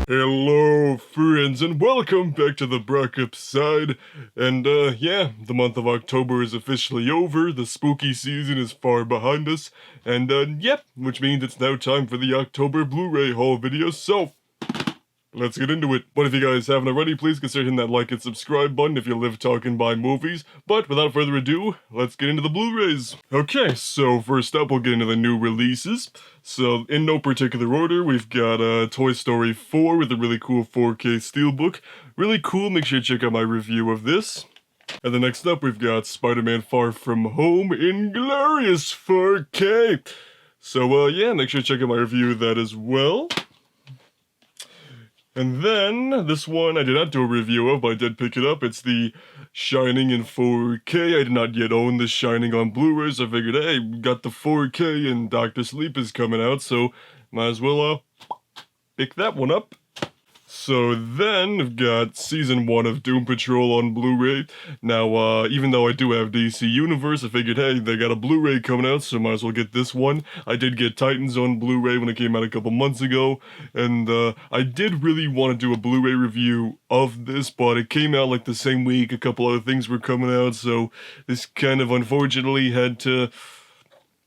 Hello friends and welcome back to the Brockopp side, and yeah, the month of October is officially over, the spooky season is far behind us, and yep, which means it's now time for the October Blu-ray haul video, so let's get into it. But if you guys haven't already, please consider hitting that like and subscribe button if you live talking by movies. But without further ado, let's get into the Blu-rays. Okay, so first up we'll get into the new releases. So in no particular order, we've got Toy Story 4 with a really cool 4K steelbook. Really cool, make sure you check out my review of this. And then next up we've got Spider-Man Far From Home in glorious 4K. So yeah, make sure you check out my review of that as well. And then, this one I did not do a review of, but I did pick it up. It's the Shining in 4K. I did not yet own the Shining on Blu-ray, so I figured, hey, got the 4K and Dr. Sleep is coming out, so might as well, pick that one up. So then, I've got Season 1 of Doom Patrol on Blu-ray. Now, even though I do have DC Universe, I figured, hey, they got a Blu-ray coming out, so might as well get this one. I did get Titans on Blu-ray when it came out a couple months ago, and I did really want to do a Blu-ray review of this, but it came out like the same week, a couple other things were coming out, so this kind of unfortunately had to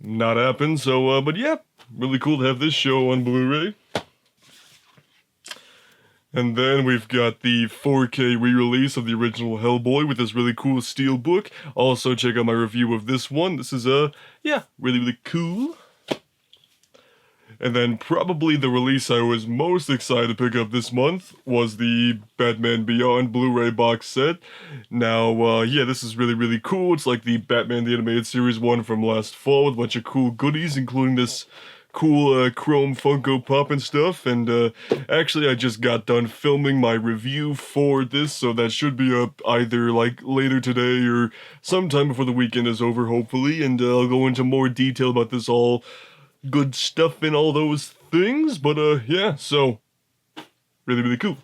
not happen, so, but yeah, really cool to have this show on Blu-ray. And then we've got the 4K re-release of the original Hellboy with this really cool steelbook. Also check out my review of this one. This is, yeah, really cool. And then probably the release I was most excited to pick up this month was the Batman Beyond Blu-ray box set. Now, yeah, this is really cool. It's like the Batman the Animated Series one from last fall with a bunch of cool goodies, including this cool chrome Funko Pop and stuff, and actually I just got done filming my review for this, so that should be up either like later today or sometime before the weekend is over, hopefully, and I'll go into more detail about this all good stuff and all those things, but yeah, so really cool.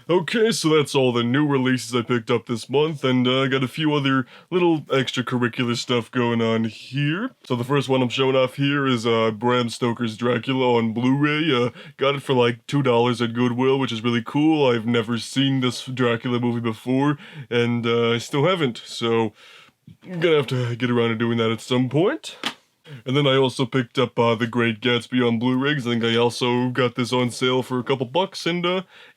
Okay, so that's all the new releases I picked up this month, and I got a few other little extracurricular stuff going on here. So the first one I'm showing off here is Bram Stoker's Dracula on Blu-ray. Got it for like $2 at Goodwill, which is really cool. I've never seen this Dracula movie before, and I still haven't, so I'm gonna have to get around to doing that at some point. And then I also picked up The Great Gatsby on Blu-ray, I think I also got this on sale for a couple bucks, and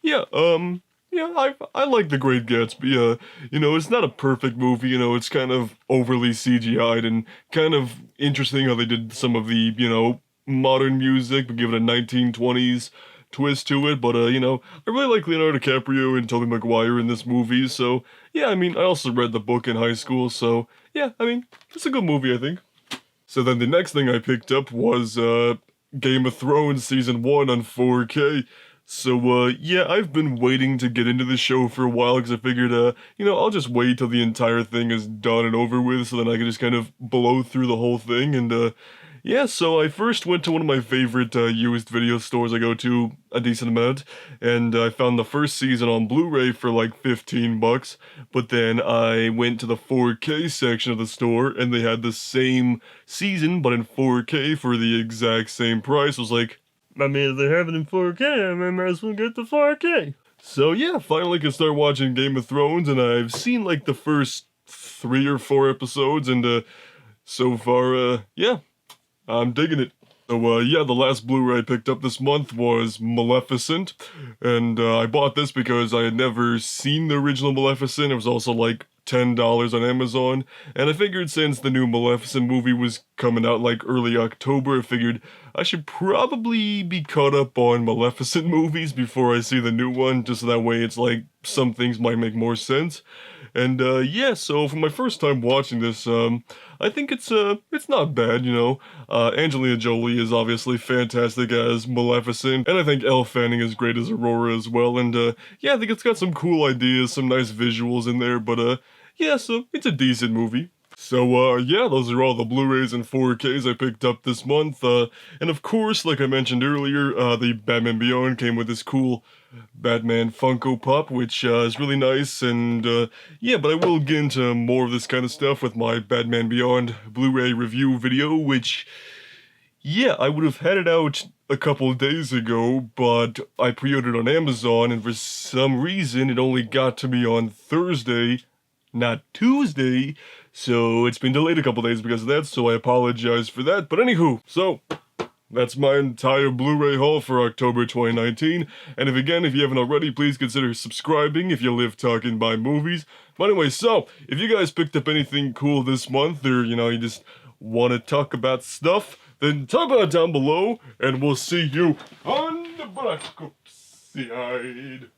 yeah, yeah, I like The Great Gatsby. You know, it's not a perfect movie, you know, it's kind of overly CGI'd and kind of interesting how they did some of the, you know, modern music, but give it a 1920s twist to it, but, you know, I really like Leonardo DiCaprio and Tobey Maguire in this movie, so, yeah, I mean, I also read the book in high school, so, yeah, I mean, it's a good movie, I think. So then the next thing I picked up was, Game of Thrones Season 1 on 4K. So, yeah, I've been waiting to get into the show for a while because I figured, you know, I'll just wait till the entire thing is done and over with so then I can just kind of blow through the whole thing, and, yeah, so I first went to one of my favorite used video stores I go to a decent amount, and I found the first season on Blu-ray for like 15 bucks, but then I went to the 4K section of the store, and they had the same season, but in 4K for the exact same price. I was like, I mean, if they have it in 4K, I might as well get the 4K. So yeah, finally can start watching Game of Thrones, and I've seen like the first 3 or 4 episodes, and so far, yeah, I'm digging it. So, yeah, the last Blu-ray I picked up this month was Maleficent, and I bought this because I had never seen the original Maleficent. It was also like $10 on Amazon, and I figured since the new Maleficent movie was coming out like early October, I figured I should probably be caught up on Maleficent movies before I see the new one, just so that way it's like some things might make more sense. And, yeah, so for my first time watching this, I think it's not bad, you know. Angelina Jolie is obviously fantastic as Maleficent, and I think Elle Fanning is great as Aurora as well, and, yeah, I think it's got some cool ideas, some nice visuals in there, but, yeah, so it's a decent movie. So, yeah, those are all the Blu-rays and 4Ks I picked up this month, and of course, like I mentioned earlier, the Batman Beyond came with this cool Batman Funko Pop, which is really nice, and yeah, but I will get into more of this kind of stuff with my Batman Beyond Blu-ray review video, which, yeah, I would have had it out a couple days ago, but I pre-ordered on Amazon, and for some reason it only got to me on Thursday, not Tuesday, so it's been delayed a couple days because of that, so I apologize for that. But anywho, so that's my entire Blu-ray haul for October 2019, and if you haven't already, please consider subscribing if you live talking by movies. But anyway, so, if you guys picked up anything cool this month, or, you just want to talk about stuff, then talk about it down below, and we'll see you on the Brockopp side.